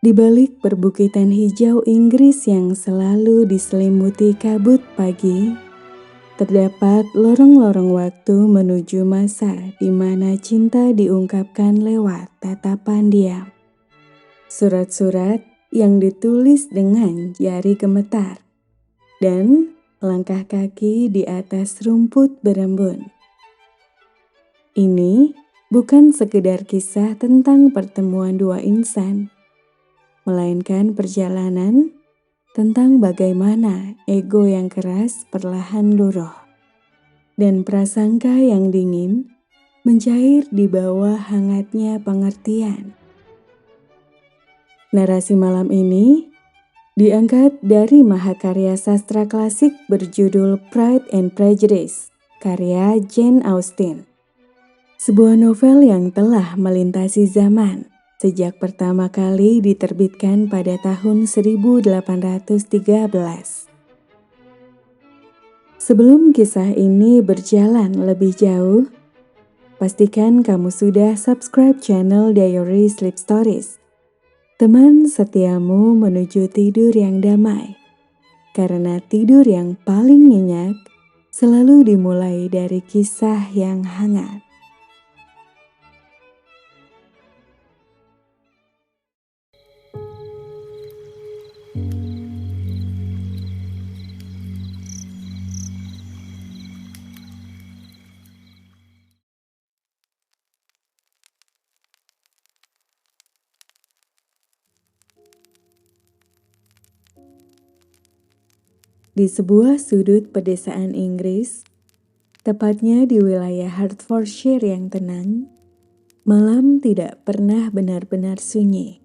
Di balik perbukitan hijau Inggris yang selalu diselimuti kabut pagi, terdapat lorong-lorong waktu menuju masa di mana cinta diungkapkan lewat tatapan diam. Surat-surat yang ditulis dengan jari gemetar, dan langkah kaki di atas rumput berembun. Ini bukan sekedar kisah tentang pertemuan dua insan, melainkan perjalanan tentang bagaimana ego yang keras perlahan luruh, dan prasangka yang dingin mencair di bawah hangatnya pengertian. Narasi malam ini diangkat dari mahakarya sastra klasik berjudul Pride and Prejudice, karya Jane Austen. Sebuah novel yang telah melintasi zaman sejak pertama kali diterbitkan pada tahun 1813. Sebelum kisah ini berjalan lebih jauh, pastikan kamu sudah subscribe channel Diary Sleep Stories, teman setiamu menuju tidur yang damai. Karena tidur yang paling nyenyak selalu dimulai dari kisah yang hangat. Di sebuah sudut pedesaan Inggris, tepatnya di wilayah Hertfordshire yang tenang, malam tidak pernah benar-benar sunyi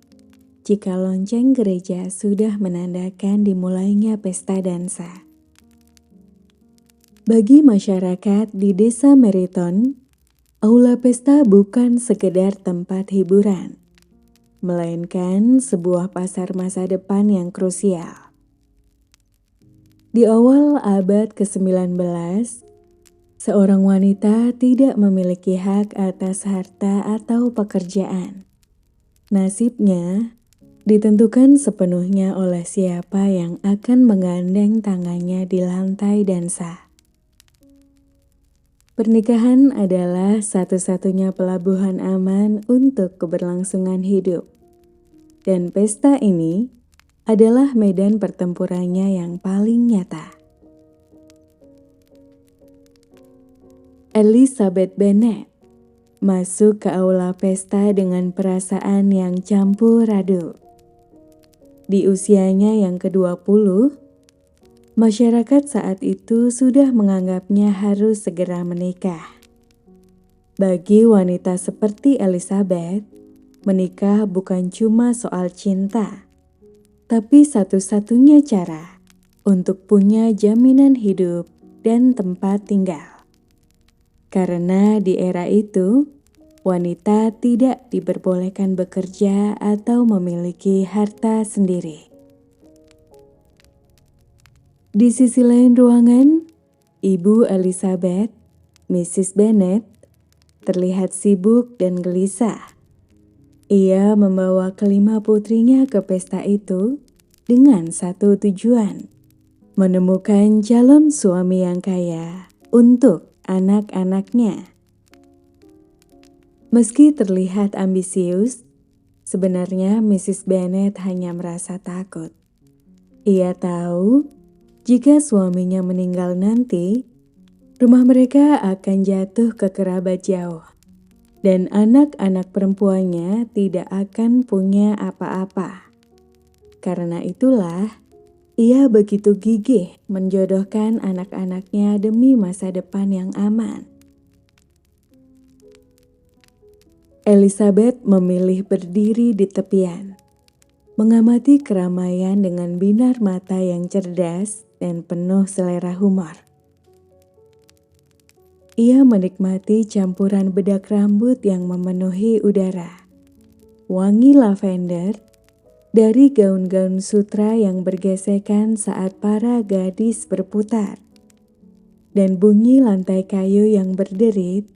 jika lonceng gereja sudah menandakan dimulainya pesta dansa. Bagi masyarakat di desa Meriton, aula pesta bukan sekedar tempat hiburan, melainkan sebuah pasar masa depan yang krusial. Di awal abad ke-19, seorang wanita tidak memiliki hak atas harta atau pekerjaan. Nasibnya ditentukan sepenuhnya oleh siapa yang akan menggandeng tangannya di lantai dansa. Pernikahan adalah satu-satunya pelabuhan aman untuk keberlangsungan hidup. Dan pesta ini adalah medan pertempurannya yang paling nyata. Elizabeth Bennet masuk ke aula pesta dengan perasaan yang campur aduk. Di usianya yang ke-20, masyarakat saat itu sudah menganggapnya harus segera menikah. Bagi wanita seperti Elizabeth, menikah bukan cuma soal cinta, tapi satu-satunya cara untuk punya jaminan hidup dan tempat tinggal. Karena di era itu, wanita tidak diperbolehkan bekerja atau memiliki harta sendiri. Di sisi lain ruangan, Ibu Elizabeth, Mrs. Bennet, terlihat sibuk dan gelisah. Ia membawa kelima putrinya ke pesta itu dengan satu tujuan, menemukan calon suami yang kaya untuk anak-anaknya. Meski terlihat ambisius, sebenarnya Mrs. Bennet hanya merasa takut. Ia tahu jika suaminya meninggal nanti, rumah mereka akan jatuh ke kerabat jauh. Dan anak-anak perempuannya tidak akan punya apa-apa. Karena itulah, ia begitu gigih menjodohkan anak-anaknya demi masa depan yang aman. Elizabeth memilih berdiri di tepian, mengamati keramaian dengan binar mata yang cerdas dan penuh selera humor. Ia menikmati campuran bedak rambut yang memenuhi udara, wangi lavender dari gaun-gaun sutra yang bergesekan saat para gadis berputar, dan bunyi lantai kayu yang berderit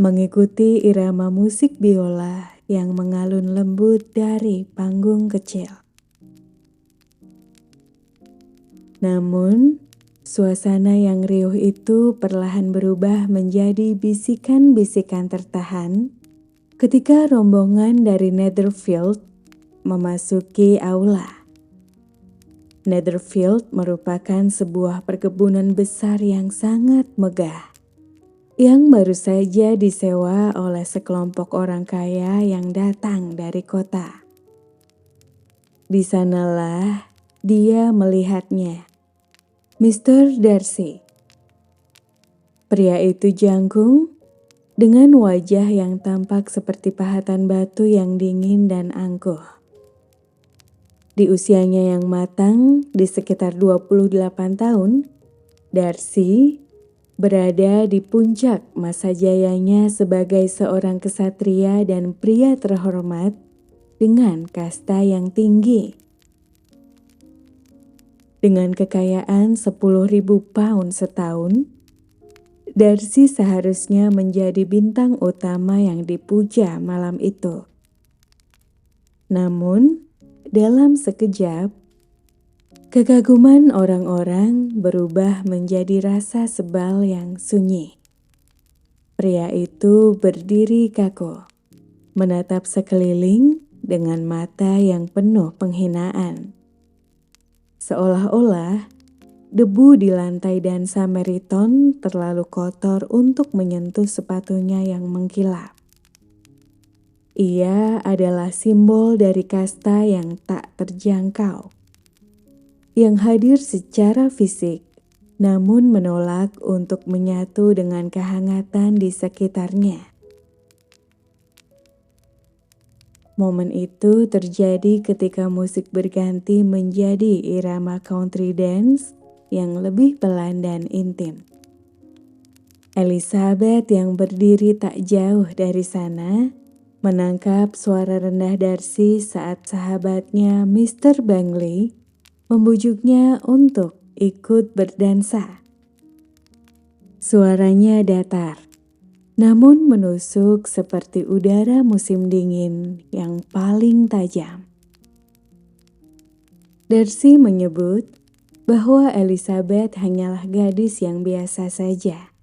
mengikuti irama musik biola yang mengalun lembut dari panggung kecil. Namun, suasana yang riuh itu perlahan berubah menjadi bisikan-bisikan tertahan ketika rombongan dari Netherfield memasuki aula. Netherfield merupakan sebuah perkebunan besar yang sangat megah, yang baru saja disewa oleh sekelompok orang kaya yang datang dari kota. Di sanalah dia melihatnya, Mr. Darcy. Pria itu jangkung, dengan wajah yang tampak seperti pahatan batu yang dingin dan angkuh. Di usianya yang matang, di sekitar 28 tahun, Darcy berada di puncak masa jayanya sebagai seorang kesatria dan pria terhormat dengan kasta yang tinggi. Dengan kekayaan 10.000 pound setahun, Darcy seharusnya menjadi bintang utama yang dipuja malam itu. Namun, dalam sekejap, kekaguman orang-orang berubah menjadi rasa sebal yang sunyi. Pria itu berdiri kaku, menatap sekeliling dengan mata yang penuh penghinaan. Seolah-olah debu di lantai dansa Meriton terlalu kotor untuk menyentuh sepatunya yang mengkilap. Ia adalah simbol dari kasta yang tak terjangkau, yang hadir secara fisik, namun menolak untuk menyatu dengan kehangatan di sekitarnya. Momen itu terjadi ketika musik berganti menjadi irama country dance yang lebih pelan dan intim. Elizabeth yang berdiri tak jauh dari sana menangkap suara rendah Darcy saat sahabatnya Mr. Bangley membujuknya untuk ikut berdansa. Suaranya datar, namun menusuk seperti udara musim dingin yang paling tajam. Darcy menyebut bahwa Elizabeth hanyalah gadis yang biasa saja,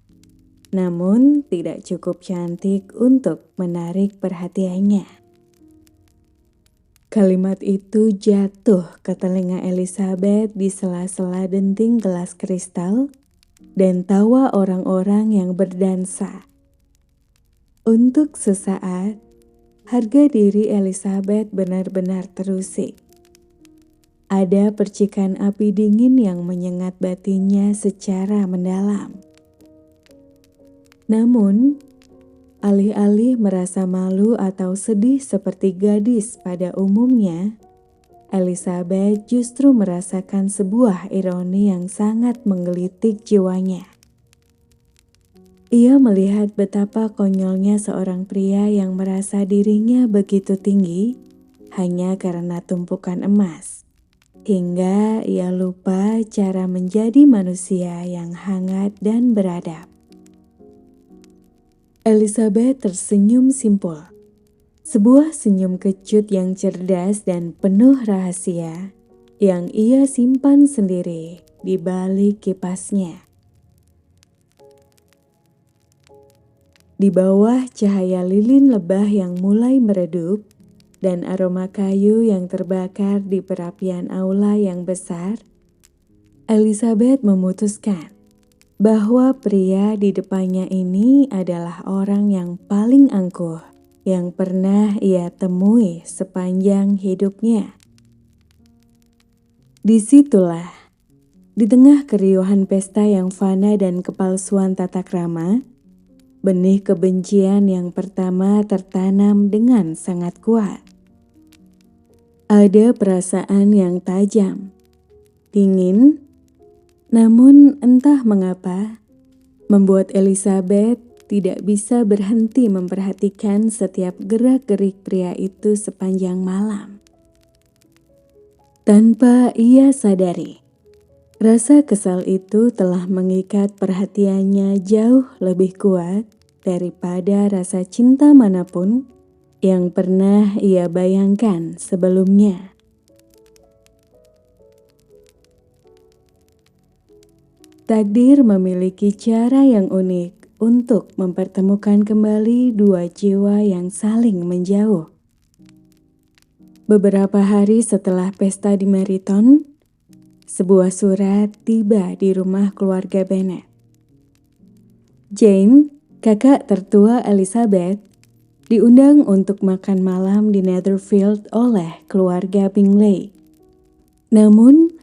namun tidak cukup cantik untuk menarik perhatiannya. Kalimat itu jatuh ke telinga Elizabeth di sela-sela denting gelas kristal dan tawa orang-orang yang berdansa. Untuk sesaat, harga diri Elizabeth benar-benar terusik. Ada percikan api dingin yang menyengat batinnya secara mendalam. Namun, alih-alih merasa malu atau sedih seperti gadis pada umumnya, Elizabeth justru merasakan sebuah ironi yang sangat menggelitik jiwanya. Ia melihat betapa konyolnya seorang pria yang merasa dirinya begitu tinggi hanya karena tumpukan emas, hingga ia lupa cara menjadi manusia yang hangat dan beradab. Elizabeth tersenyum simpul, sebuah senyum kecut yang cerdas dan penuh rahasia yang ia simpan sendiri di balik kipasnya. Di bawah cahaya lilin lebah yang mulai meredup dan aroma kayu yang terbakar di perapian aula yang besar, Elizabeth memutuskan bahwa pria di depannya ini adalah orang yang paling angkuh yang pernah ia temui sepanjang hidupnya. Disitulah, di tengah keriuhan pesta yang fana dan kepalsuan tata krama, benih kebencian yang pertama tertanam dengan sangat kuat. Ada perasaan yang tajam, dingin, namun entah mengapa, membuat Elizabeth tidak bisa berhenti memperhatikan setiap gerak-gerik pria itu sepanjang malam. Tanpa ia sadari, rasa kesal itu telah mengikat perhatiannya jauh lebih kuat daripada rasa cinta manapun yang pernah ia bayangkan sebelumnya. Takdir memiliki cara yang unik untuk mempertemukan kembali dua jiwa yang saling menjauh. Beberapa hari setelah pesta di Meriton, sebuah surat tiba di rumah keluarga Bennet. Jane, kakak tertua Elizabeth, diundang untuk makan malam di Netherfield oleh keluarga Bingley. Namun,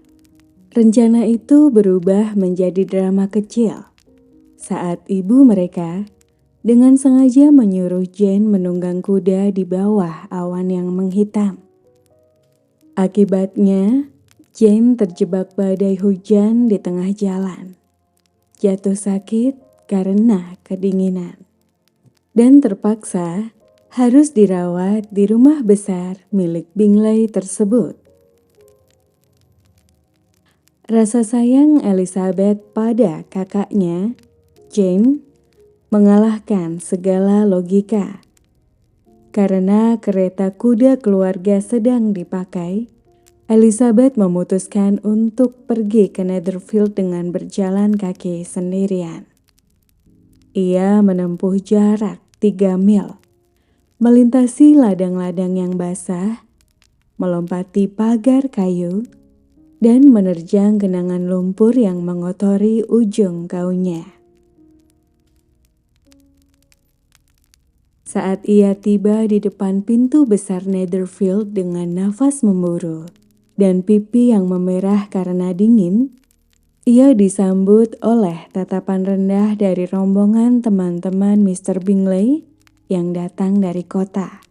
rencana itu berubah menjadi drama kecil saat ibu mereka dengan sengaja menyuruh Jane menunggang kuda di bawah awan yang menghitam. Akibatnya, Jane terjebak badai hujan di tengah jalan, jatuh sakit karena kedinginan, dan terpaksa harus dirawat di rumah besar milik Bingley tersebut. Rasa sayang Elizabeth pada kakaknya, Jane, mengalahkan segala logika. Karena kereta kuda keluarga sedang dipakai, Elizabeth memutuskan untuk pergi ke Netherfield dengan berjalan kaki sendirian. Ia menempuh jarak 3 mil, melintasi ladang-ladang yang basah, melompati pagar kayu, dan menerjang genangan lumpur yang mengotori ujung gaunnya. Saat ia tiba di depan pintu besar Netherfield dengan nafas memburu dan pipi yang memerah karena dingin, ia disambut oleh tatapan rendah dari rombongan teman-teman Mr. Bingley yang datang dari kota.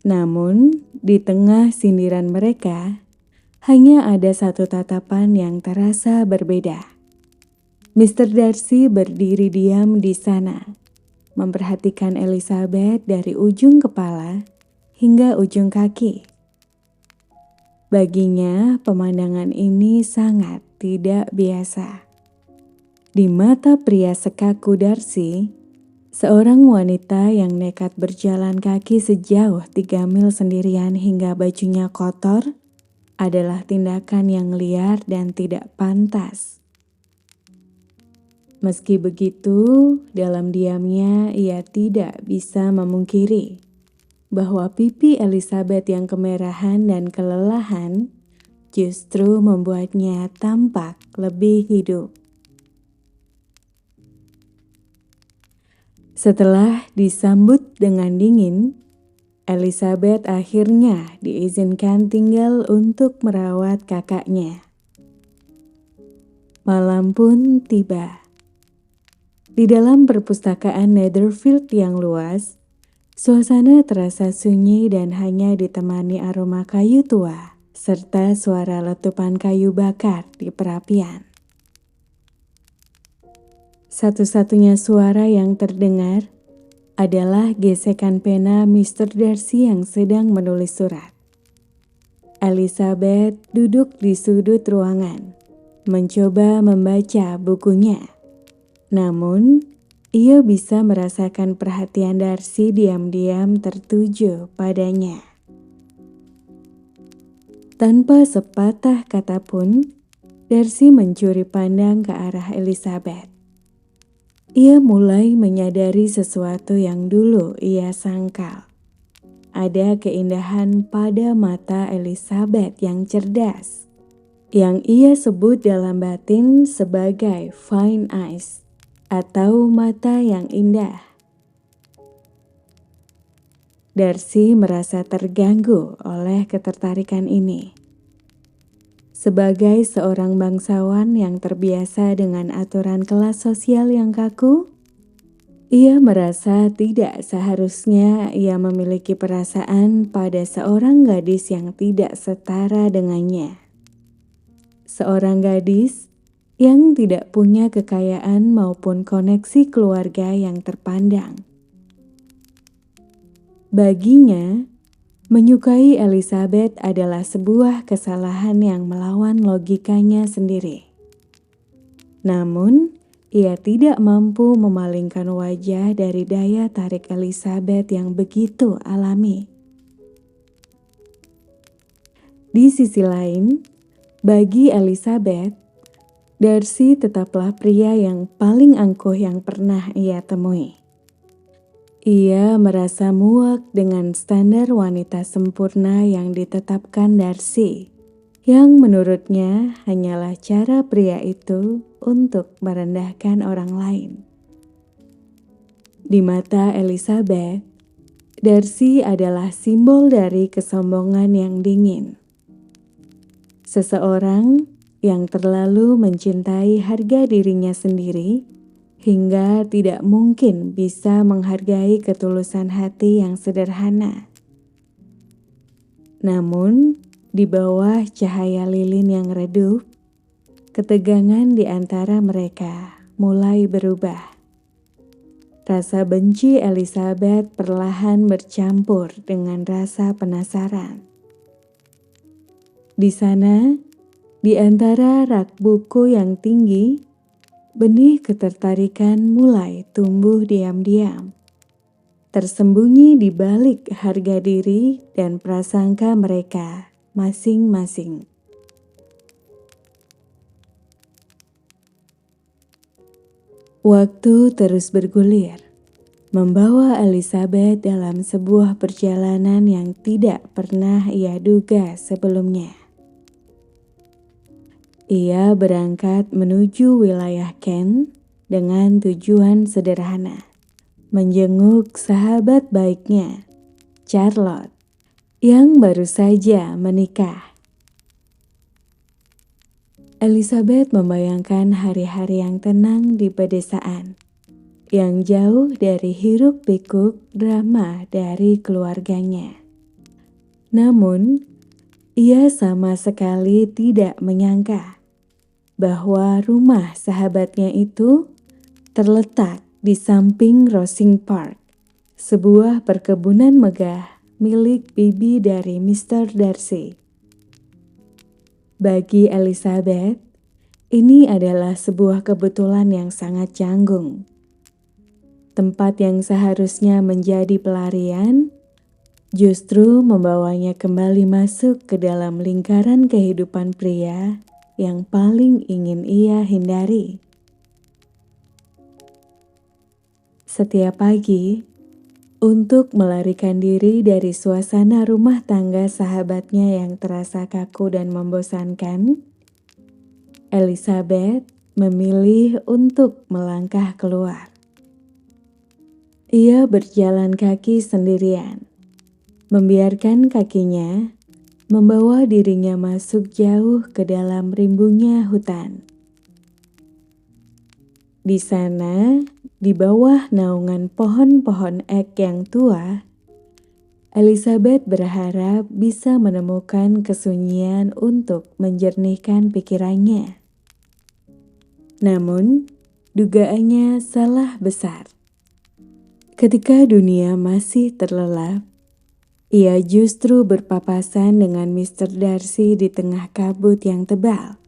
Namun, di tengah sindiran mereka, hanya ada satu tatapan yang terasa berbeda. Mr. Darcy berdiri diam di sana, memperhatikan Elizabeth dari ujung kepala hingga ujung kaki. Baginya, pemandangan ini sangat tidak biasa. Di mata pria sekaku Darcy, seorang wanita yang nekat berjalan kaki sejauh 3 mil sendirian hingga bajunya kotor adalah tindakan yang liar dan tidak pantas. Meski begitu, dalam diamnya ia tidak bisa memungkiri bahwa pipi Elizabeth yang kemerahan dan kelelahan justru membuatnya tampak lebih hidup. Setelah disambut dengan dingin, Elizabeth akhirnya diizinkan tinggal untuk merawat kakaknya. Malam pun tiba. Di dalam perpustakaan Netherfield yang luas, suasana terasa sunyi dan hanya ditemani aroma kayu tua serta suara letupan kayu bakar di perapian. Satu-satunya suara yang terdengar adalah gesekan pena Mr. Darcy yang sedang menulis surat. Elizabeth duduk di sudut ruangan, mencoba membaca bukunya. Namun, ia bisa merasakan perhatian Darcy diam-diam tertuju padanya. Tanpa sepatah kata pun, Darcy mencuri pandang ke arah Elizabeth. Ia mulai menyadari sesuatu yang dulu ia sangkal. Ada keindahan pada mata Elizabeth yang cerdas, yang ia sebut dalam batin sebagai fine eyes atau mata yang indah. Darcy merasa terganggu oleh ketertarikan ini. Sebagai seorang bangsawan yang terbiasa dengan aturan kelas sosial yang kaku, ia merasa tidak seharusnya ia memiliki perasaan pada seorang gadis yang tidak setara dengannya. Seorang gadis yang tidak punya kekayaan maupun koneksi keluarga yang terpandang. Baginya, menyukai Elizabeth adalah sebuah kesalahan yang melawan logikanya sendiri. Namun, Ia tidak mampu memalingkan wajah dari daya tarik Elizabeth yang begitu alami. Di sisi lain, bagi Elizabeth, Darcy tetaplah pria yang paling angkuh yang pernah ia temui. Ia merasa muak dengan standar wanita sempurna yang ditetapkan Darcy, yang menurutnya hanyalah cara pria itu untuk merendahkan orang lain. Di mata Elizabeth, Darcy adalah simbol dari kesombongan yang dingin. Seseorang yang terlalu mencintai harga dirinya sendiri hingga tidak mungkin bisa menghargai ketulusan hati yang sederhana. Namun, di bawah cahaya lilin yang redup, ketegangan di antara mereka mulai berubah. Rasa benci Elizabeth perlahan bercampur dengan rasa penasaran. Di sana, di antara rak buku yang tinggi, benih ketertarikan mulai tumbuh diam-diam, tersembunyi di balik harga diri dan prasangka mereka masing-masing. Waktu terus bergulir, membawa Elizabeth dalam sebuah perjalanan yang tidak pernah ia duga sebelumnya. Ia berangkat menuju wilayah Kent dengan tujuan sederhana, menjenguk sahabat baiknya, Charlotte, yang baru saja menikah. Elizabeth membayangkan hari-hari yang tenang di pedesaan, yang jauh dari hiruk-pikuk drama dari keluarganya. Namun, ia sama sekali tidak menyangka bahwa rumah sahabatnya itu terletak di samping Rosing Park, sebuah perkebunan megah milik bibi dari Mr. Darcy. Bagi Elizabeth, ini adalah sebuah kebetulan yang sangat canggung. Tempat yang seharusnya menjadi pelarian justru membawanya kembali masuk ke dalam lingkaran kehidupan pria yang paling ingin ia hindari. Setiap pagi, untuk melarikan diri dari suasana rumah tangga sahabatnya yang terasa kaku dan membosankan, Elizabeth memilih untuk melangkah keluar. Ia berjalan kaki sendirian, membiarkan kakinya membawa dirinya masuk jauh ke dalam rimbunnya hutan. Di sana, di bawah naungan pohon-pohon ek yang tua, Elizabeth berharap bisa menemukan kesunyian untuk menjernihkan pikirannya. Namun, dugaannya salah besar. Ketika dunia masih terlelap, ia justru berpapasan dengan Mr. Darcy di tengah kabut yang tebal.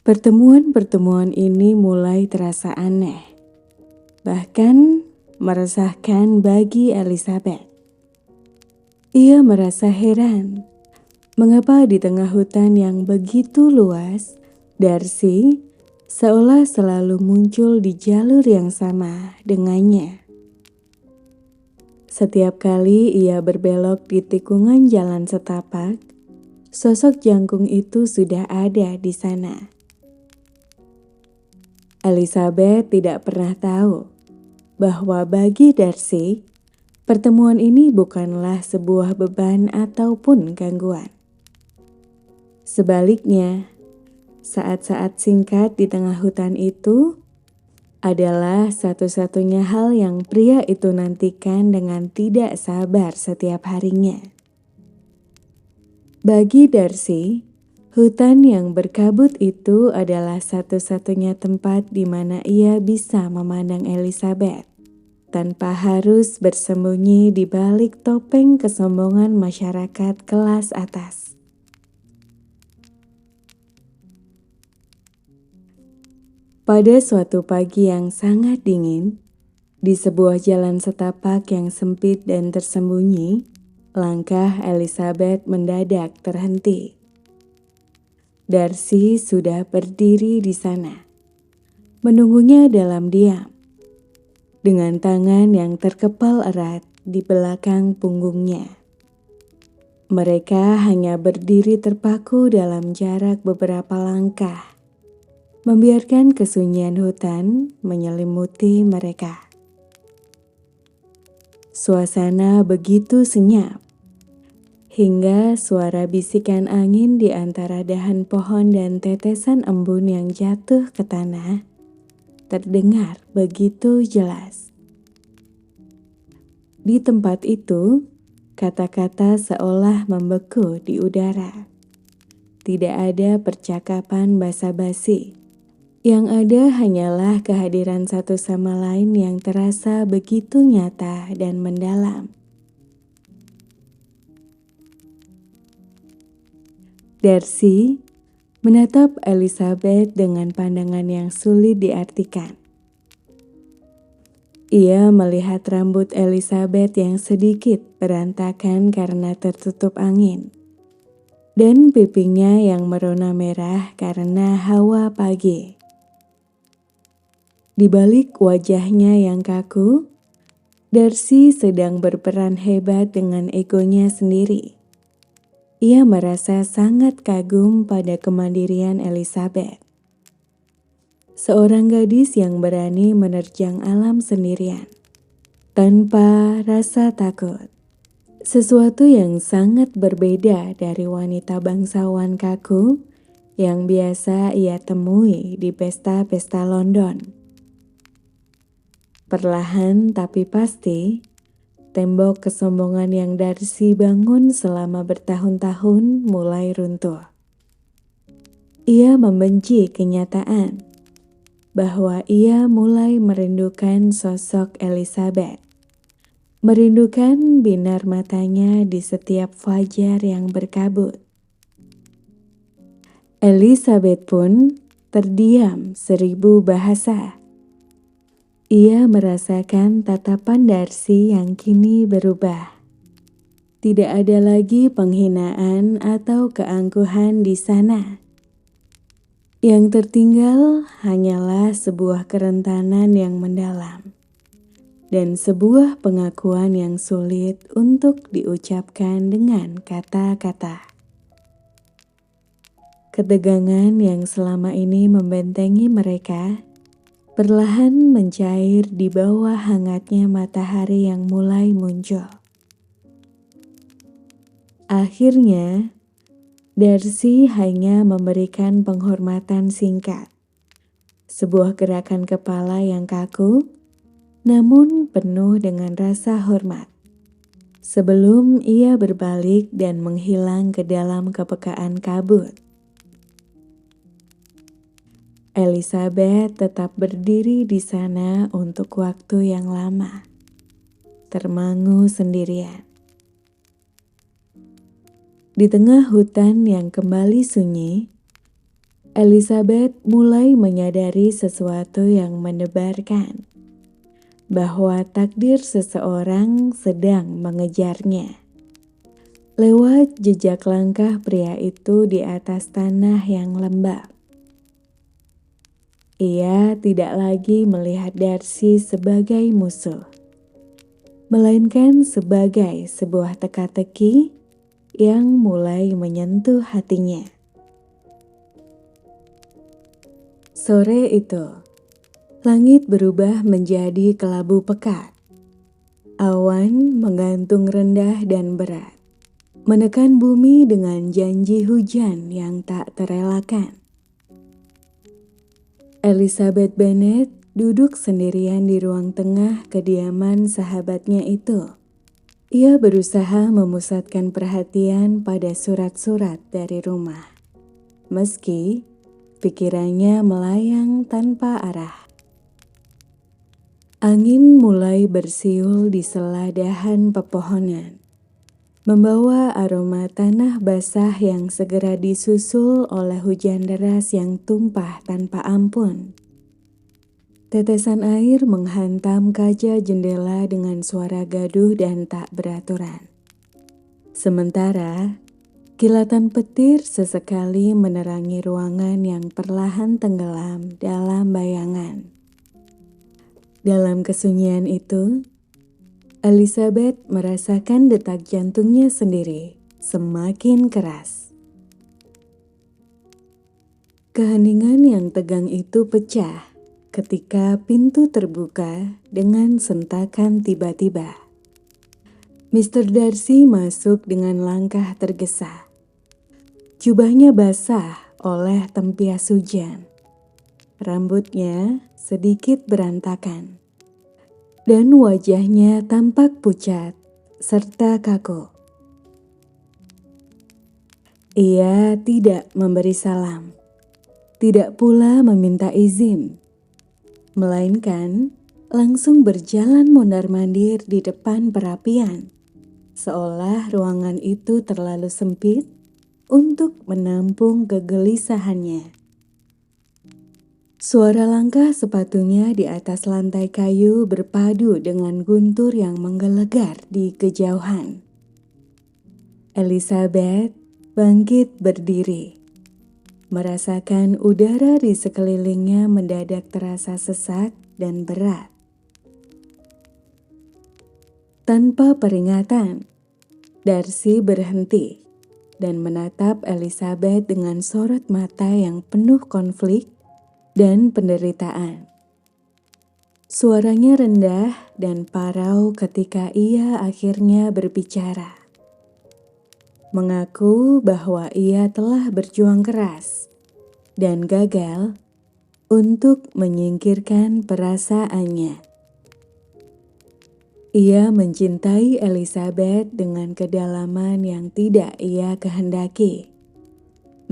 Pertemuan-pertemuan ini mulai terasa aneh, bahkan meresahkan bagi Elizabeth. Ia merasa heran, mengapa di tengah hutan yang begitu luas, Darcy seolah selalu muncul di jalur yang sama dengannya. Setiap kali ia berbelok di tikungan jalan setapak, sosok jangkung itu sudah ada di sana. Elizabeth tidak pernah tahu bahwa bagi Darcy, pertemuan ini bukanlah sebuah beban ataupun gangguan. Sebaliknya, saat-saat singkat di tengah hutan itu adalah satu-satunya hal yang pria itu nantikan dengan tidak sabar setiap harinya. Bagi Darcy, hutan yang berkabut itu adalah satu-satunya tempat di mana ia bisa memandang Elizabeth, tanpa harus bersembunyi di balik topeng kesombongan masyarakat kelas atas. Pada suatu pagi yang sangat dingin, di sebuah jalan setapak yang sempit dan tersembunyi, langkah Elizabeth mendadak terhenti. Darcy sudah berdiri di sana, menunggunya dalam diam, dengan tangan yang terkepal erat di belakang punggungnya. Mereka hanya berdiri terpaku dalam jarak beberapa langkah, membiarkan kesunyian hutan menyelimuti mereka. Suasana begitu senyap, hingga suara bisikan angin di antara dahan pohon dan tetesan embun yang jatuh ke tanah terdengar begitu jelas. Di tempat itu, kata-kata seolah membeku di udara. Tidak ada percakapan basa-basi. Yang ada hanyalah kehadiran satu sama lain yang terasa begitu nyata dan mendalam. Darcy menatap Elizabeth dengan pandangan yang sulit diartikan. Ia melihat rambut Elizabeth yang sedikit berantakan karena tertutup angin, dan pipinya yang merona merah karena hawa pagi. Di balik wajahnya yang kaku, Darcy sedang berperan hebat dengan egonya sendiri. Ia merasa sangat kagum pada kemandirian Elizabeth. Seorang gadis yang berani menerjang alam sendirian, tanpa rasa takut. Sesuatu yang sangat berbeda dari wanita bangsawan kaku yang biasa ia temui di pesta-pesta London. Perlahan tapi pasti, tembok kesombongan yang Darcy bangun selama bertahun-tahun mulai runtuh. Ia membenci kenyataan bahwa ia mulai merindukan sosok Elizabeth, merindukan binar matanya di setiap fajar yang berkabut. Elizabeth pun terdiam 1000 bahasa. Ia merasakan tatapan Darcy yang kini berubah. Tidak ada lagi penghinaan atau keangkuhan di sana. Yang tertinggal hanyalah sebuah kerentanan yang mendalam dan sebuah pengakuan yang sulit untuk diucapkan dengan kata-kata. Ketegangan yang selama ini membentengi mereka perlahan mencair di bawah hangatnya matahari yang mulai muncul. Akhirnya, Darcy hanya memberikan penghormatan singkat, sebuah gerakan kepala yang kaku, namun penuh dengan rasa hormat. Sebelum ia berbalik dan menghilang ke dalam kepekaan kabut. Elizabeth tetap berdiri di sana untuk waktu yang lama, termangu sendirian. Di tengah hutan yang kembali sunyi, Elizabeth mulai menyadari sesuatu yang mendebarkan, bahwa takdir seseorang sedang mengejarnya. Lewat jejak langkah pria itu di atas tanah yang lembab. Ia tidak lagi melihat Darcy sebagai musuh, melainkan sebagai sebuah teka-teki yang mulai menyentuh hatinya. Sore itu, langit berubah menjadi kelabu pekat. Awan menggantung rendah dan berat, menekan bumi dengan janji hujan yang tak terelakkan. Elizabeth Bennet duduk sendirian di ruang tengah kediaman sahabatnya itu. Ia berusaha memusatkan perhatian pada surat-surat dari rumah, meski pikirannya melayang tanpa arah. Angin mulai bersiul di sela dahan pepohonan, membawa aroma tanah basah yang segera disusul oleh hujan deras yang tumpah tanpa ampun. Tetesan air menghantam kaca jendela dengan suara gaduh dan tak beraturan. Sementara, kilatan petir sesekali menerangi ruangan yang perlahan tenggelam dalam bayangan. Dalam kesunyian itu, Elizabeth merasakan detak jantungnya sendiri semakin keras. Keheningan yang tegang itu pecah ketika pintu terbuka dengan sentakan tiba-tiba. Mr. Darcy masuk dengan langkah tergesa. Jubahnya basah oleh tempias hujan. Rambutnya sedikit berantakan. Dan wajahnya tampak pucat serta kaku. Ia tidak memberi salam. Tidak pula meminta izin. Melainkan langsung berjalan mondar-mandir di depan perapian, seolah ruangan itu terlalu sempit untuk menampung kegelisahannya. Suara langkah sepatunya di atas lantai kayu berpadu dengan guntur yang menggelegar di kejauhan. Elizabeth bangkit berdiri. Merasakan udara di sekelilingnya mendadak terasa sesak dan berat. Tanpa peringatan, Darcy berhenti dan menatap Elizabeth dengan sorot mata yang penuh konflik dan penderitaan. Suaranya rendah dan parau ketika ia akhirnya berbicara. Mengaku bahwa ia telah berjuang keras dan gagal untuk menyingkirkan perasaannya. Ia mencintai Elizabeth dengan kedalaman yang tidak ia kehendaki.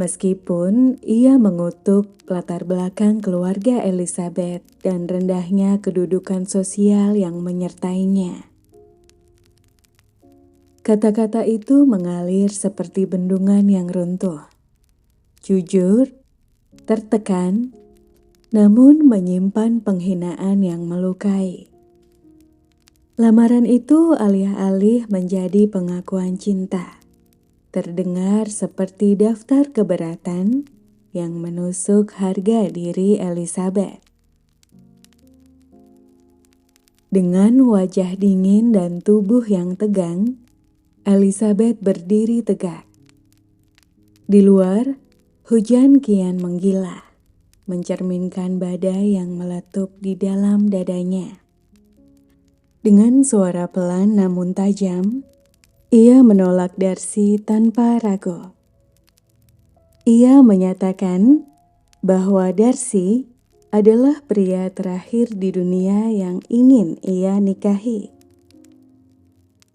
Meskipun ia mengutuk latar belakang keluarga Elizabeth dan rendahnya kedudukan sosial yang menyertainya. Kata-kata itu mengalir seperti bendungan yang runtuh. Jujur, tertekan, namun menyimpan penghinaan yang melukai. Lamaran itu alih-alih menjadi pengakuan cinta, terdengar seperti daftar keberatan yang menusuk harga diri Elizabeth. Dengan wajah dingin dan tubuh yang tegang, Elizabeth berdiri tegak. Di luar, hujan kian menggila, mencerminkan badai yang meletup di dalam dadanya. Dengan suara pelan namun tajam, ia menolak Darcy tanpa ragu. Ia menyatakan bahwa Darcy adalah pria terakhir di dunia yang ingin ia nikahi.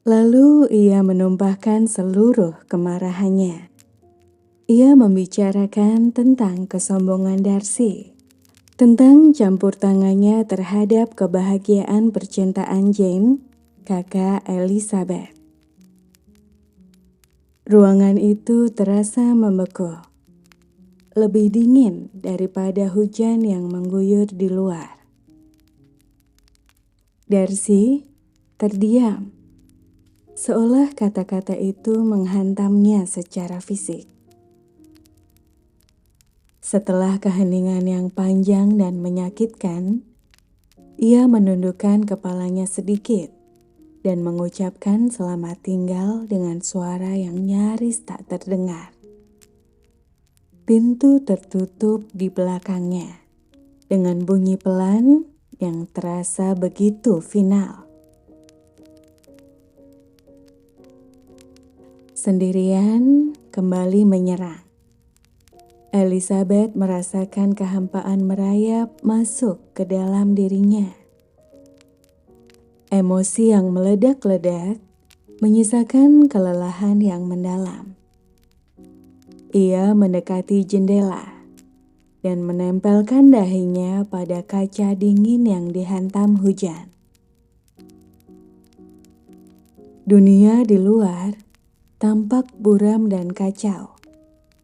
Lalu ia menumpahkan seluruh kemarahannya. Ia membicarakan tentang kesombongan Darcy, tentang campur tangannya terhadap kebahagiaan percintaan Jane, kakak Elizabeth. Ruangan itu terasa membeku, lebih dingin daripada hujan yang mengguyur di luar. Darcy terdiam, seolah kata-kata itu menghantamnya secara fisik. Setelah keheningan yang panjang dan menyakitkan, ia menundukkan kepalanya sedikit dan mengucapkan selamat tinggal dengan suara yang nyaris tak terdengar. Pintu tertutup di belakangnya dengan bunyi pelan yang terasa begitu final. Sendirian kembali menyerang. Elizabeth merasakan kehampaan merayap masuk ke dalam dirinya. Emosi yang meledak-ledak menyisakan kelelahan yang mendalam. Ia mendekati jendela dan menempelkan dahinya pada kaca dingin yang dihantam hujan. Dunia di luar tampak buram dan kacau,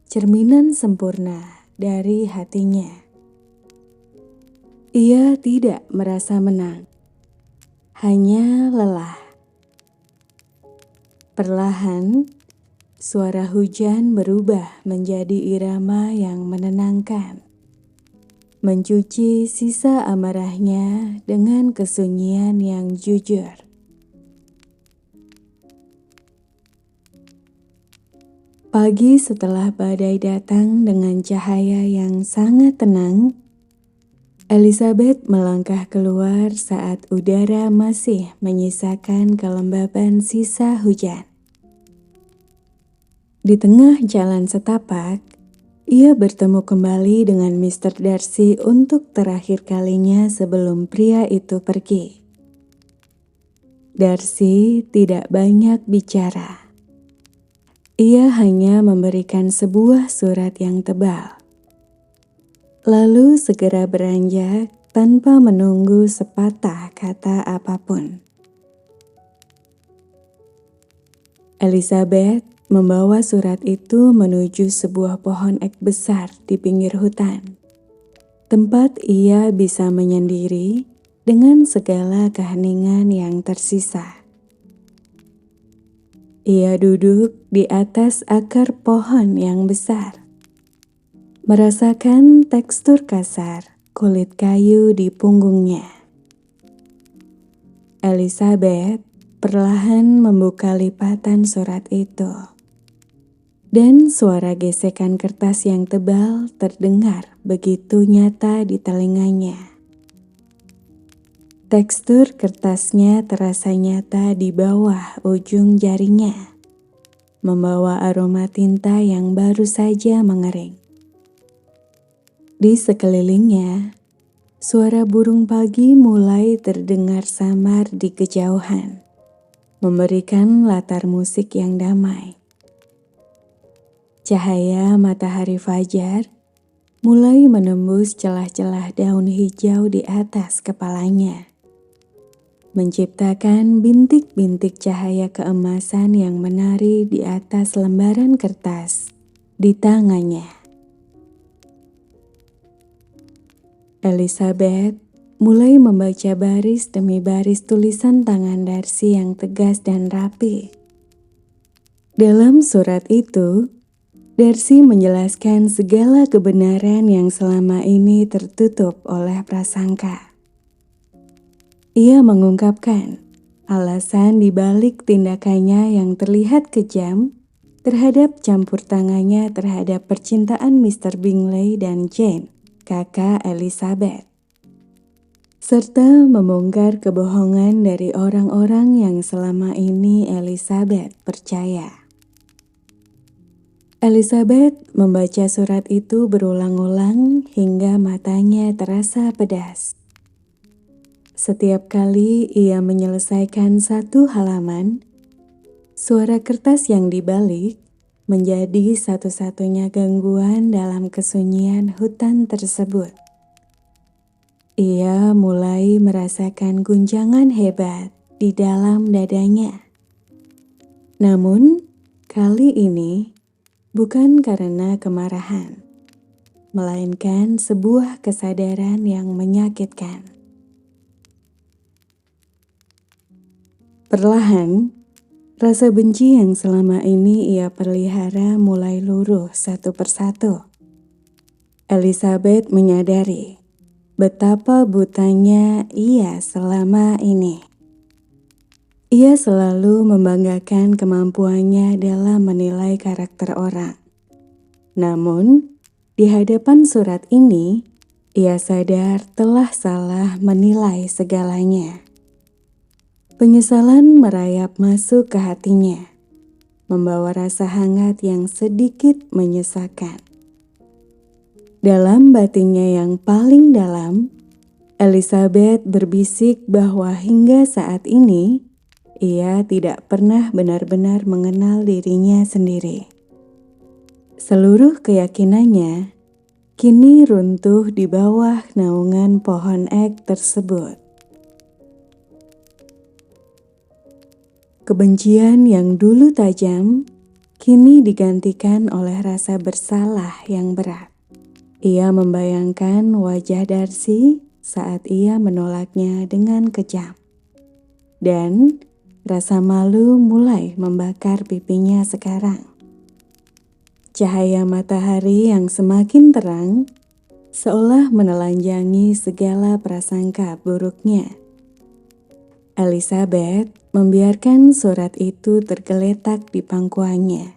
cerminan sempurna dari hatinya. Ia tidak merasa menang, hanya lelah. Perlahan, suara hujan berubah menjadi irama yang menenangkan, mencuci sisa amarahnya dengan kesunyian yang jujur. Pagi setelah badai datang dengan cahaya yang sangat tenang, Elizabeth melangkah keluar saat udara masih menyisakan kelembaban sisa hujan. Di tengah jalan setapak, ia bertemu kembali dengan Mr. Darcy untuk terakhir kalinya sebelum pria itu pergi. Darcy tidak banyak bicara. Ia hanya memberikan sebuah surat yang tebal, lalu segera beranjak tanpa menunggu sepatah kata apapun. Elizabeth membawa surat itu menuju sebuah pohon ek besar di pinggir hutan, tempat ia bisa menyendiri dengan segala keheningan yang tersisa. Ia duduk di atas akar pohon yang besar, merasakan tekstur kasar kulit kayu di punggungnya. Elizabeth perlahan membuka lipatan surat itu, dan suara gesekan kertas yang tebal terdengar begitu nyata di telinganya. Tekstur kertasnya terasa nyata di bawah ujung jarinya, membawa aroma tinta yang baru saja mengering. Di sekelilingnya, suara burung pagi mulai terdengar samar di kejauhan, memberikan latar musik yang damai. Cahaya matahari fajar mulai menembus celah-celah daun hijau di atas kepalanya, menciptakan bintik-bintik cahaya keemasan yang menari di atas lembaran kertas di tangannya. Elizabeth mulai membaca baris demi baris tulisan tangan Darcy yang tegas dan rapi. Dalam surat itu, Darcy menjelaskan segala kebenaran yang selama ini tertutup oleh prasangka. Ia mengungkapkan alasan di balik tindakannya yang terlihat kejam terhadap campur tangannya terhadap percintaan Mr. Bingley dan Jane, kakak Elizabeth, serta membongkar kebohongan dari orang-orang yang selama ini Elizabeth percaya. Elizabeth membaca surat itu berulang-ulang hingga matanya terasa pedas. Setiap kali ia menyelesaikan satu halaman, suara kertas yang dibalik menjadi satu-satunya gangguan dalam kesunyian hutan tersebut. Ia mulai merasakan guncangan hebat di dalam dadanya. Namun, kali ini bukan karena kemarahan, melainkan sebuah kesadaran yang menyakitkan. Perlahan, rasa benci yang selama ini ia pelihara mulai luruh satu persatu. Elizabeth menyadari betapa butanya ia selama ini. Ia selalu membanggakan kemampuannya dalam menilai karakter orang. Namun, di hadapan surat ini, ia sadar telah salah menilai segalanya. Penyesalan merayap masuk ke hatinya, membawa rasa hangat yang sedikit menyesakan. Dalam batinnya yang paling dalam, Elizabeth berbisik bahwa hingga saat ini, ia tidak pernah benar-benar mengenal dirinya sendiri. Seluruh keyakinannya kini runtuh di bawah naungan pohon ek tersebut. Kebencian yang dulu tajam, kini digantikan oleh rasa bersalah yang berat. Ia membayangkan wajah Darcy saat ia menolaknya dengan kejam. Dan rasa malu mulai membakar pipinya sekarang. Cahaya matahari yang semakin terang seolah menelanjangi segala prasangka buruknya. Elizabeth membiarkan surat itu tergeletak di pangkuannya,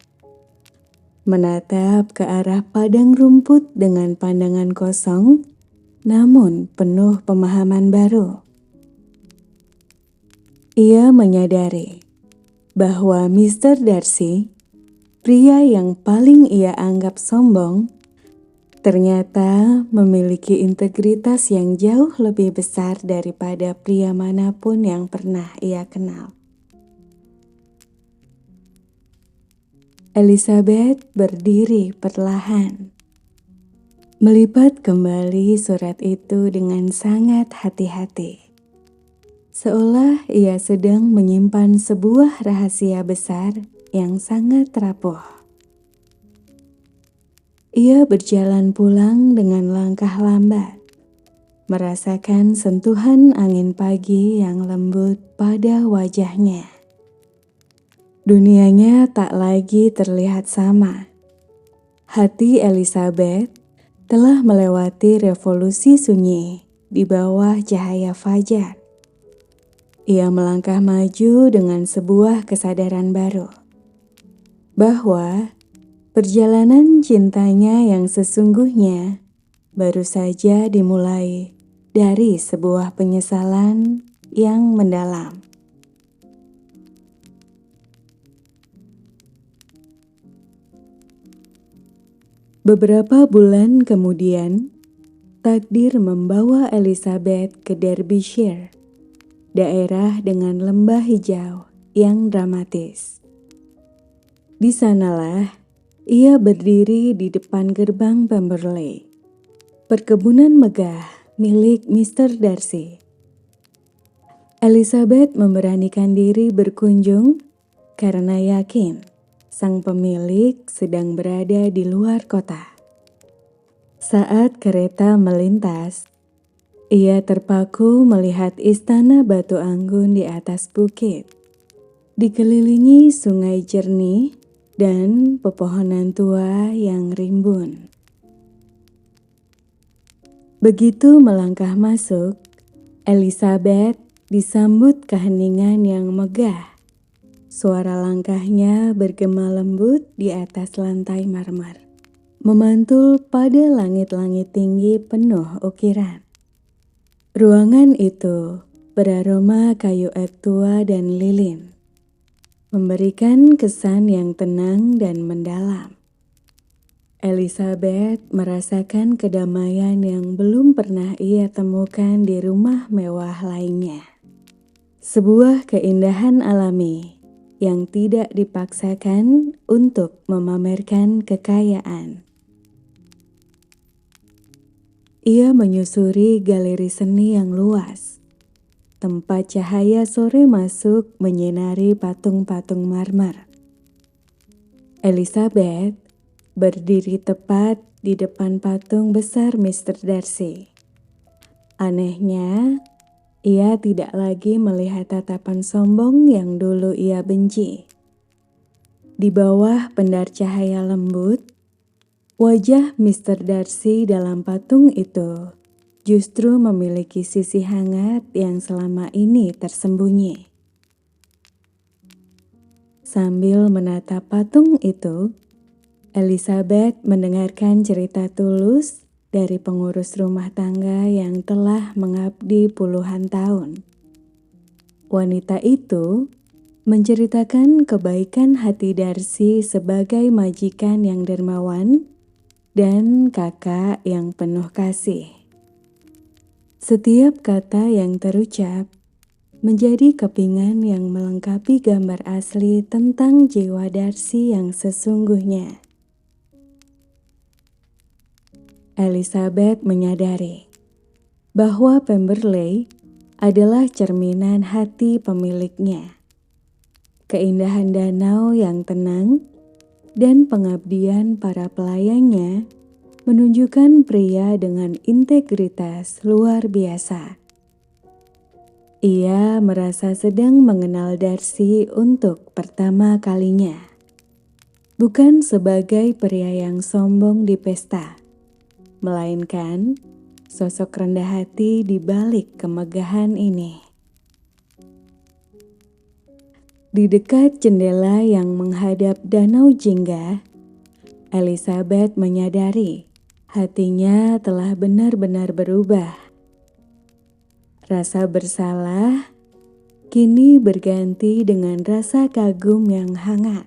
menatap ke arah padang rumput dengan pandangan kosong, namun penuh pemahaman baru. Ia menyadari bahwa Mr. Darcy, pria yang paling ia anggap sombong, ternyata memiliki integritas yang jauh lebih besar daripada pria manapun yang pernah ia kenal. Elizabeth berdiri perlahan, melipat kembali surat itu dengan sangat hati-hati. Seolah ia sedang menyimpan sebuah rahasia besar yang sangat rapuh. Ia berjalan pulang dengan langkah lambat, merasakan sentuhan angin pagi yang lembut pada wajahnya. Dunianya tak lagi terlihat sama. Hati Elizabeth telah melewati revolusi sunyi di bawah cahaya fajar. Ia melangkah maju dengan sebuah kesadaran baru, bahwa perjalanan cintanya yang sesungguhnya baru saja dimulai dari sebuah penyesalan yang mendalam. Beberapa bulan kemudian, takdir membawa Elizabeth ke Derbyshire, daerah dengan lembah hijau yang dramatis. Di sanalah ia berdiri di depan gerbang Pemberley, perkebunan megah milik Mr. Darcy. Elizabeth memberanikan diri berkunjung karena yakin sang pemilik sedang berada di luar kota. Saat kereta melintas, ia terpaku melihat istana batu anggun di atas bukit, dikelilingi sungai jernih dan pepohonan tua yang rimbun. Begitu melangkah masuk, Elizabeth disambut keheningan yang megah. Suara langkahnya bergema lembut di atas lantai marmer, memantul pada langit-langit tinggi penuh ukiran. Ruangan itu beraroma kayu ek tua dan lilin, memberikan kesan yang tenang dan mendalam. Elizabeth merasakan kedamaian yang belum pernah ia temukan di rumah mewah lainnya. Sebuah keindahan alami yang tidak dipaksakan untuk memamerkan kekayaan. Ia menyusuri galeri seni yang luas, tempat cahaya sore masuk menyinari patung-patung marmer. Elizabeth berdiri tepat di depan patung besar Mr. Darcy. Anehnya, ia tidak lagi melihat tatapan sombong yang dulu ia benci. Di bawah pendar cahaya lembut, wajah Mr. Darcy dalam patung itu justru memiliki sisi hangat yang selama ini tersembunyi. Sambil menatap patung itu, Elizabeth mendengarkan cerita tulus dari pengurus rumah tangga yang telah mengabdi puluhan tahun. Wanita itu menceritakan kebaikan hati Darcy sebagai majikan yang dermawan dan kakak yang penuh kasih. Setiap kata yang terucap menjadi kepingan yang melengkapi gambar asli tentang jiwa Darcy yang sesungguhnya. Elizabeth menyadari bahwa Pemberley adalah cerminan hati pemiliknya. Keindahan danau yang tenang dan pengabdian para pelayannya menunjukkan pria dengan integritas luar biasa. Ia merasa sedang mengenal Darcy untuk pertama kalinya, bukan sebagai pria yang sombong di pesta, melainkan sosok rendah hati di balik kemegahan ini. Di dekat jendela yang menghadap Danau Jingga, Elizabeth menyadari hatinya telah benar-benar berubah. Rasa bersalah kini berganti dengan rasa kagum yang hangat.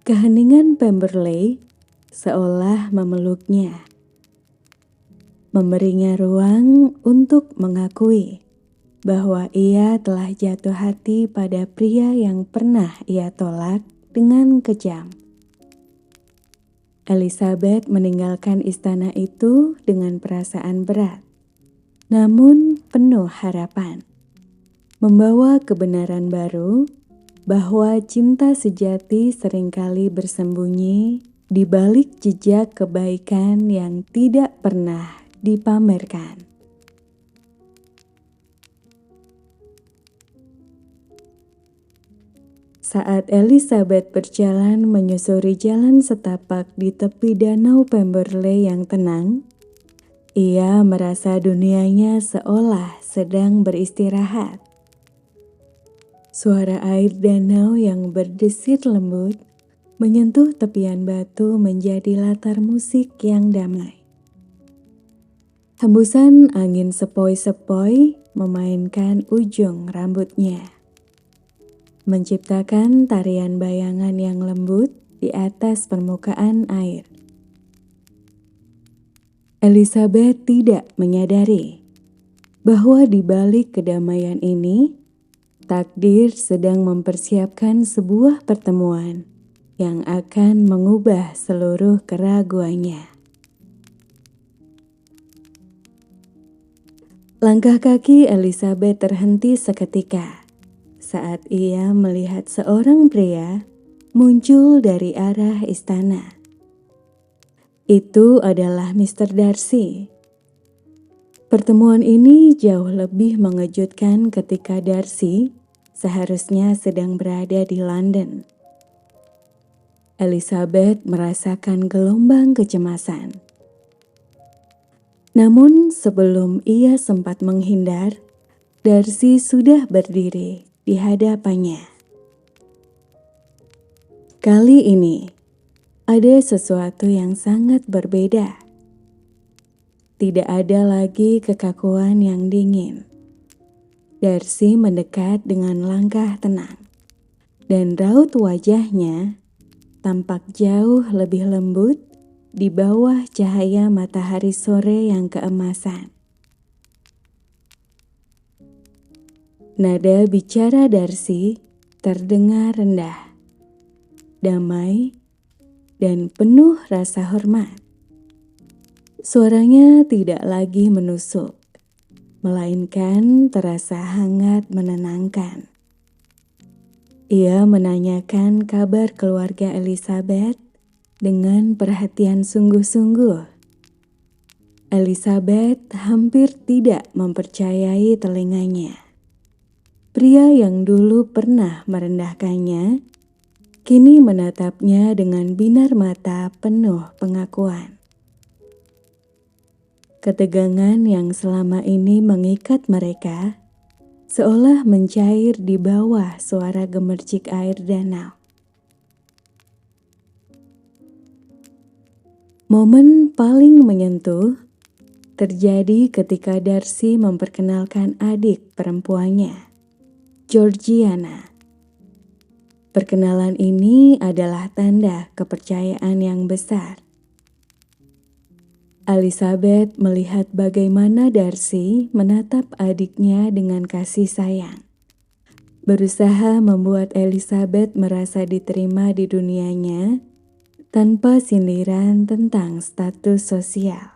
Keheningan Pemberley seolah memeluknya, memberinya ruang untuk mengakui bahwa ia telah jatuh hati pada pria yang pernah ia tolak dengan kejam. Elizabeth meninggalkan istana itu dengan perasaan berat, namun penuh harapan, membawa kebenaran baru bahwa cinta sejati seringkali bersembunyi di balik jejak kebaikan yang tidak pernah dipamerkan. Saat Elizabeth berjalan menyusuri jalan setapak di tepi danau Pemberley yang tenang, ia merasa dunianya seolah sedang beristirahat. Suara air danau yang berdesir lembut menyentuh tepian batu menjadi latar musik yang damai. Hembusan angin sepoi-sepoi memainkan ujung rambutnya, menciptakan tarian bayangan yang lembut di atas permukaan air. Elizabeth tidak menyadari bahwa di balik kedamaian ini, takdir sedang mempersiapkan sebuah pertemuan yang akan mengubah seluruh keraguannya. Langkah kaki Elizabeth terhenti seketika saat ia melihat seorang pria muncul dari arah istana. Itu adalah Mr. Darcy. Pertemuan ini jauh lebih mengejutkan ketika Darcy seharusnya sedang berada di London. Elizabeth merasakan gelombang kecemasan. Namun sebelum ia sempat menghindar, Darcy sudah berdiri di hadapannya. Kali ini, ada sesuatu yang sangat berbeda. Tidak ada lagi kekakuan yang dingin. Darcy mendekat dengan langkah tenang, dan raut wajahnya tampak jauh lebih lembut di bawah cahaya matahari sore yang keemasan. Nada bicara Darcy terdengar rendah, damai, dan penuh rasa hormat. Suaranya tidak lagi menusuk, melainkan terasa hangat menenangkan. Ia menanyakan kabar keluarga Elizabeth dengan perhatian sungguh-sungguh. Elizabeth hampir tidak mempercayai telinganya. Pria yang dulu pernah merendahkannya, kini menatapnya dengan binar mata penuh pengakuan. Ketegangan yang selama ini mengikat mereka seolah mencair di bawah suara gemercik air danau. Momen paling menyentuh terjadi ketika Darcy memperkenalkan adik perempuannya, Georgiana. Perkenalan ini adalah tanda kepercayaan yang besar. Elizabeth melihat bagaimana Darcy menatap adiknya dengan kasih sayang, berusaha membuat Elizabeth merasa diterima di dunianya tanpa sindiran tentang status sosial.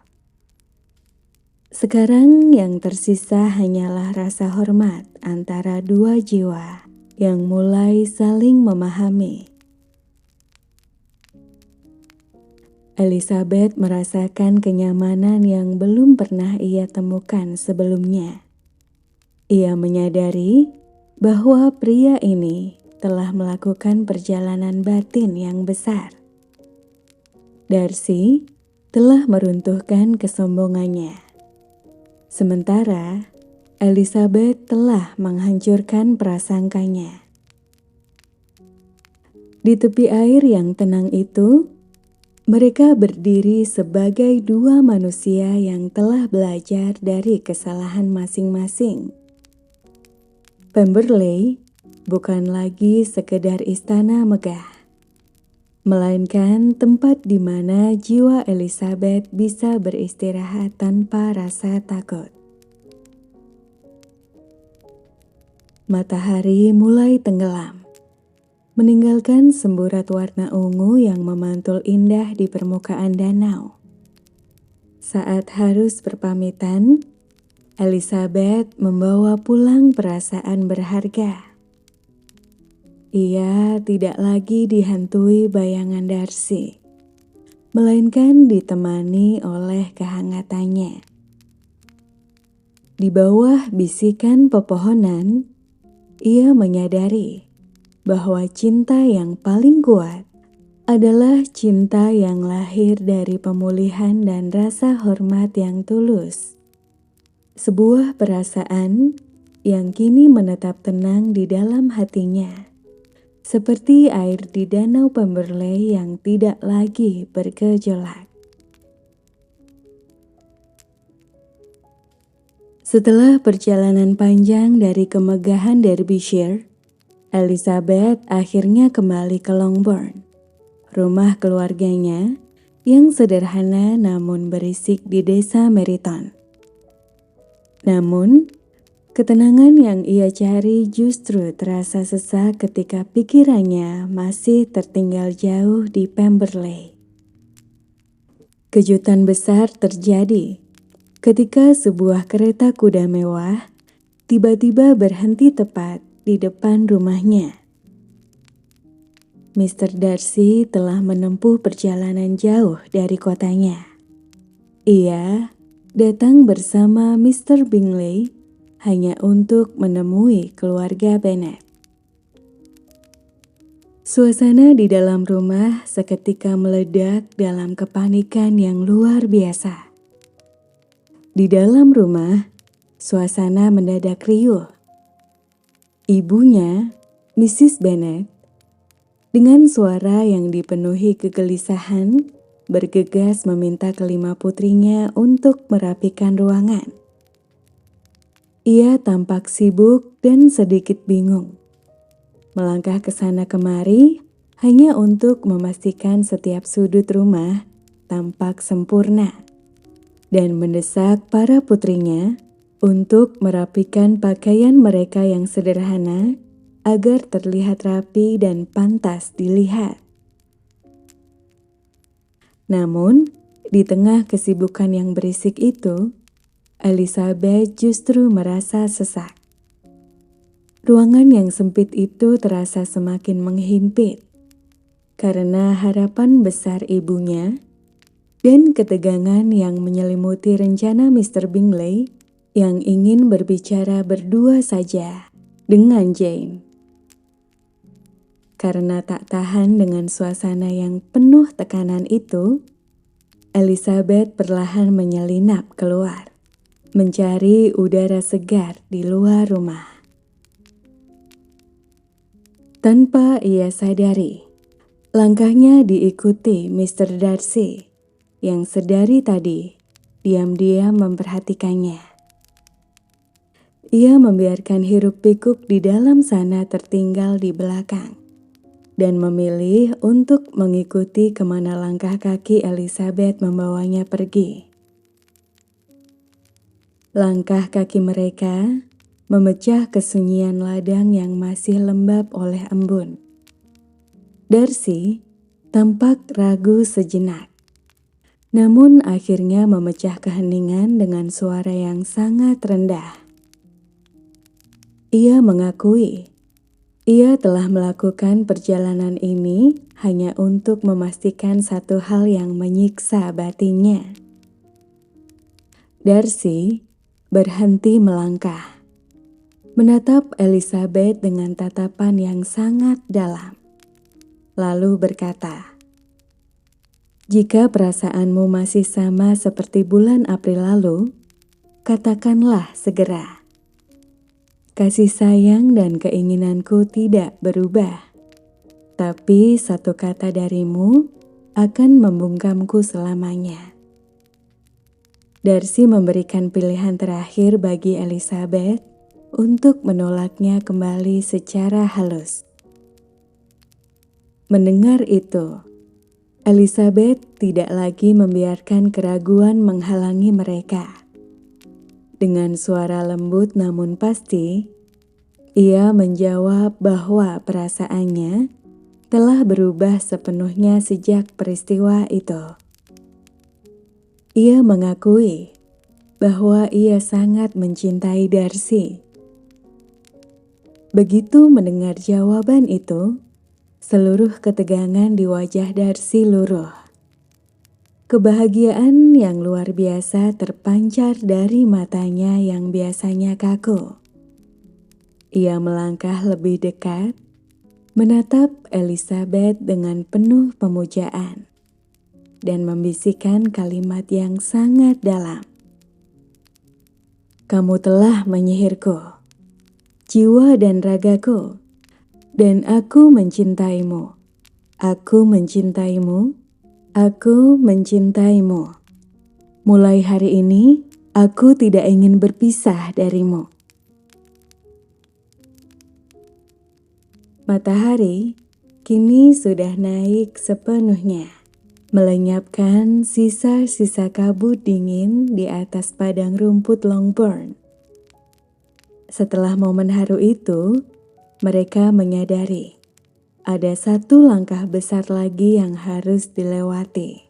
Sekarang yang tersisa hanyalah rasa hormat antara dua jiwa yang mulai saling memahami. Elizabeth merasakan kenyamanan yang belum pernah ia temukan sebelumnya. Ia menyadari bahwa pria ini telah melakukan perjalanan batin yang besar. Darcy telah meruntuhkan kesombongannya. Sementara Elizabeth telah menghancurkan prasangkanya. Di tepi air yang tenang itu, mereka berdiri sebagai dua manusia yang telah belajar dari kesalahan masing-masing. Pemberley bukan lagi sekedar istana megah, melainkan tempat di mana jiwa Elizabeth bisa beristirahat tanpa rasa takut. Matahari mulai tenggelam, meninggalkan semburat warna ungu yang memantul indah di permukaan danau. Saat harus berpamitan, Elizabeth membawa pulang perasaan berharga. Ia tidak lagi dihantui bayangan Darcy, melainkan ditemani oleh kehangatannya. Di bawah bisikan pepohonan, ia menyadari bahwa cinta yang paling kuat adalah cinta yang lahir dari pemulihan dan rasa hormat yang tulus. Sebuah perasaan yang kini menetap tenang di dalam hatinya, seperti air di danau Pemberley yang tidak lagi bergejolak. Setelah perjalanan panjang dari kemegahan Derbyshire, Elizabeth akhirnya kembali ke Longbourn, rumah keluarganya yang sederhana namun berisik di desa Meryton. Namun, ketenangan yang ia cari justru terasa sesak ketika pikirannya masih tertinggal jauh di Pemberley. Kejutan besar terjadi ketika sebuah kereta kuda mewah tiba-tiba berhenti tepat di depan rumahnya. Mr. Darcy telah menempuh perjalanan jauh dari kotanya. Ia datang bersama Mr. Bingley hanya untuk menemui keluarga Bennet. Suasana di dalam rumah seketika meledak dalam kepanikan yang luar biasa. Di dalam rumah, suasana mendadak riuh. Ibunya, Mrs. Bennet, dengan suara yang dipenuhi kegelisahan, bergegas meminta kelima putrinya untuk merapikan ruangan. Ia tampak sibuk dan sedikit bingung, melangkah ke sana kemari hanya untuk memastikan setiap sudut rumah tampak sempurna, dan mendesak para putrinya untuk merapikan pakaian mereka yang sederhana agar terlihat rapi dan pantas dilihat. Namun, di tengah kesibukan yang berisik itu, Elizabeth justru merasa sesak. Ruangan yang sempit itu terasa semakin menghimpit karena harapan besar ibunya dan ketegangan yang menyelimuti rencana Mr. Bingley yang ingin berbicara berdua saja dengan Jane. Karena tak tahan dengan suasana yang penuh tekanan itu, Elizabeth perlahan menyelinap keluar, mencari udara segar di luar rumah. Tanpa ia sadari, langkahnya diikuti Mr. Darcy yang sedari tadi diam-diam memperhatikannya. Ia membiarkan hiruk-pikuk di dalam sana tertinggal di belakang dan memilih untuk mengikuti kemana langkah kaki Elizabeth membawanya pergi. Langkah kaki mereka memecah kesunyian ladang yang masih lembab oleh embun. Darcy tampak ragu sejenak, namun akhirnya memecah keheningan dengan suara yang sangat rendah. Ia mengakui Ia telah melakukan perjalanan ini hanya untuk memastikan satu hal yang menyiksa batinnya. Darcy berhenti melangkah, menatap Elizabeth dengan tatapan yang sangat dalam, lalu berkata, "Jika perasaanmu masih sama seperti bulan April lalu, katakanlah segera. Kasih sayang dan keinginanku tidak berubah, tapi satu kata darimu akan membungkamku selamanya." Darcy memberikan pilihan terakhir bagi Elizabeth untuk menolaknya kembali secara halus. Mendengar itu, Elizabeth tidak lagi membiarkan keraguan menghalangi mereka. Dengan suara lembut namun pasti, ia menjawab bahwa perasaannya telah berubah sepenuhnya sejak peristiwa itu. Ia mengakui bahwa ia sangat mencintai Darcy. Begitu mendengar jawaban itu, seluruh ketegangan di wajah Darcy luruh. Kebahagiaan yang luar biasa terpancar dari matanya yang biasanya kaku. Ia melangkah lebih dekat, menatap Elizabeth dengan penuh pemujaan, dan membisikkan kalimat yang sangat dalam. "Kamu telah menyihirku, jiwa dan ragaku, dan aku mencintaimu. Aku mencintaimu, aku mencintaimu. Mulai hari ini, aku tidak ingin berpisah darimu." Matahari kini sudah naik sepenuhnya, melenyapkan sisa-sisa kabut dingin di atas padang rumput Longbourn. Setelah momen haru itu, mereka menyadari ada satu langkah besar lagi yang harus dilewati.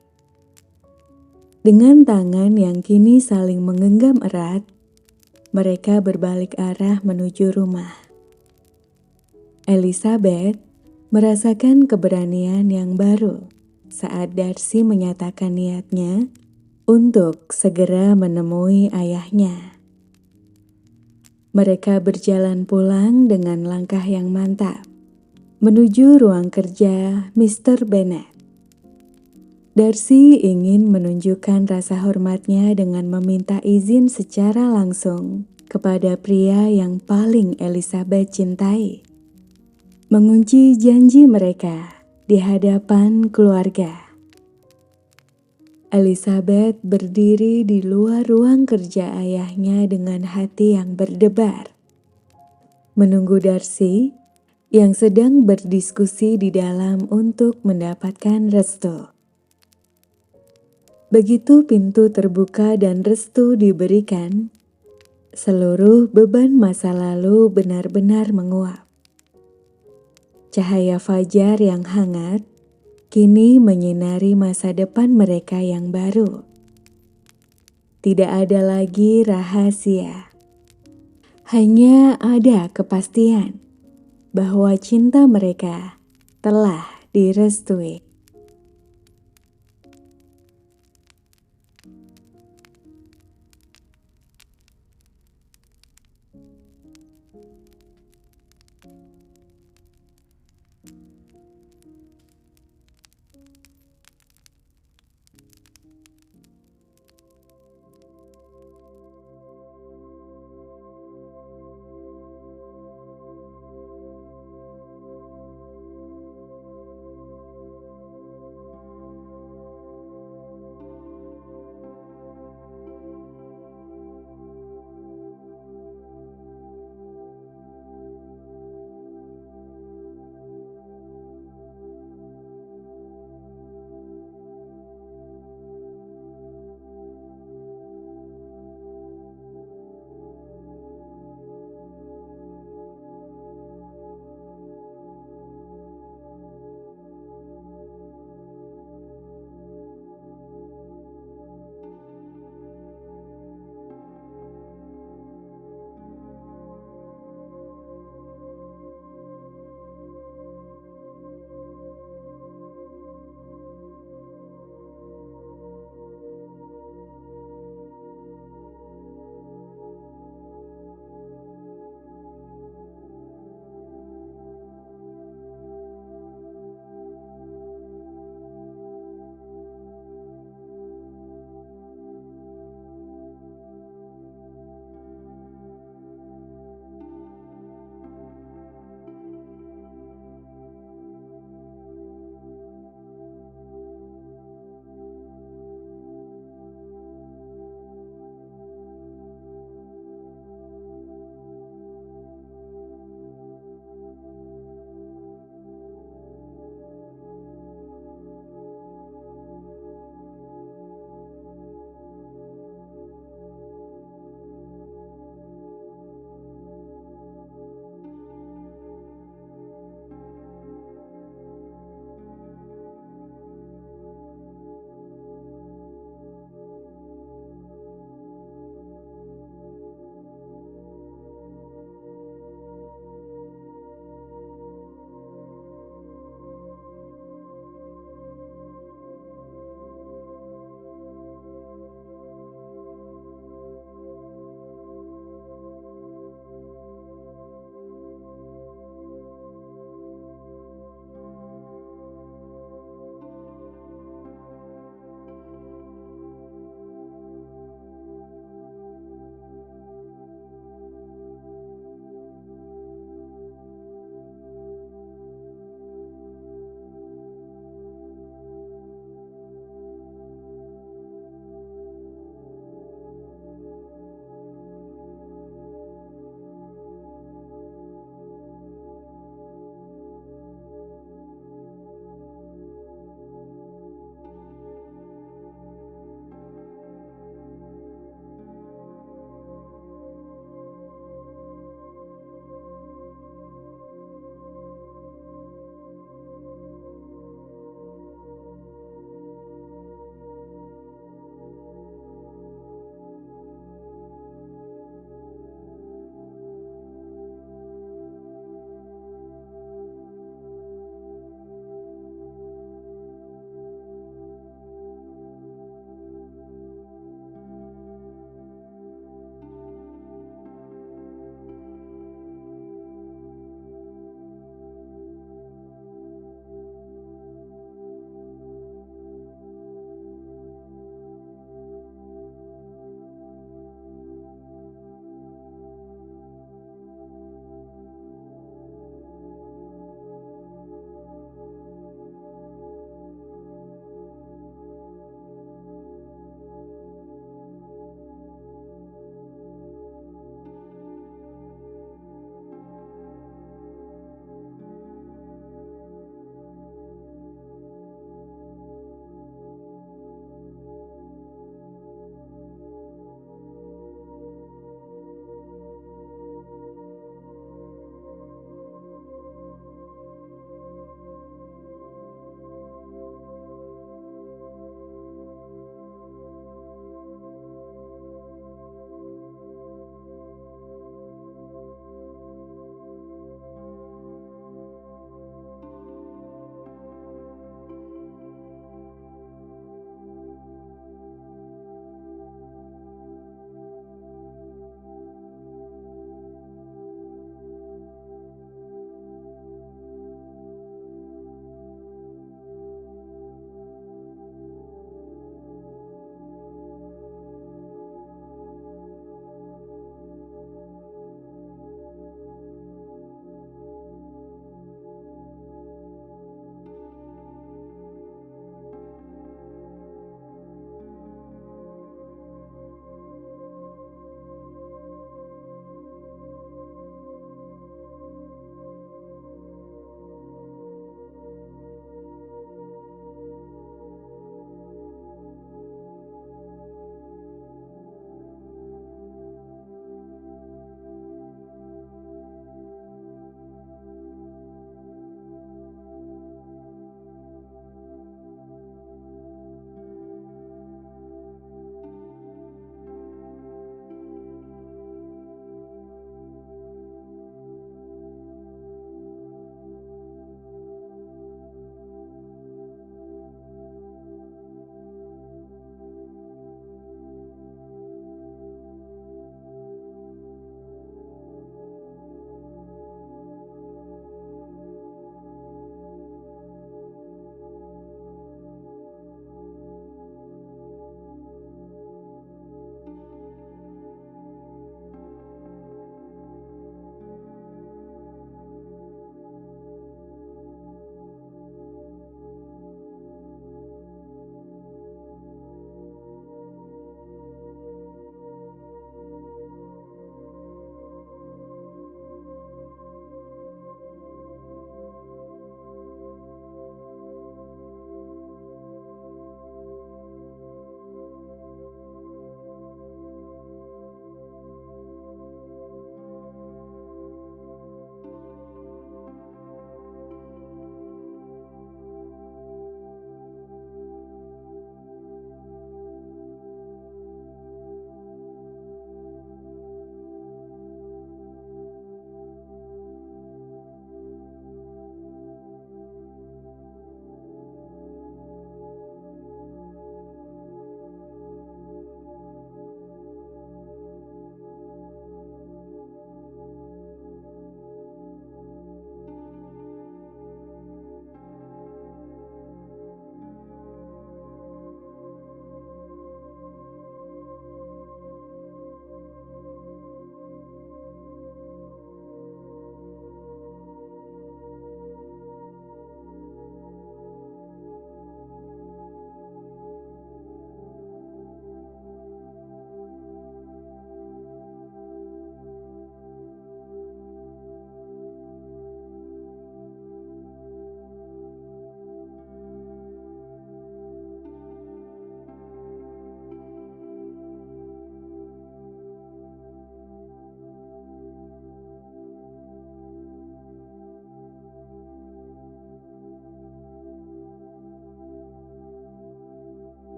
Dengan tangan yang kini saling menggenggam erat, mereka berbalik arah menuju rumah. Elizabeth merasakan keberanian yang baru saat Darcy menyatakan niatnya untuk segera menemui ayahnya. Mereka berjalan pulang dengan langkah yang mantap menuju ruang kerja Mr. Bennet. Darcy ingin menunjukkan rasa hormatnya dengan meminta izin secara langsung kepada pria yang paling Elizabeth cintai, mengunci janji mereka di hadapan keluarga. Elizabeth berdiri di luar ruang kerja ayahnya dengan hati yang berdebar, menunggu Darcy yang sedang berdiskusi di dalam untuk mendapatkan restu. Begitu pintu terbuka dan restu diberikan, seluruh beban masa lalu benar-benar menguap. Cahaya fajar yang hangat kini menyinari masa depan mereka yang baru. Tidak ada lagi rahasia, hanya ada kepastian bahwa cinta mereka telah direstui.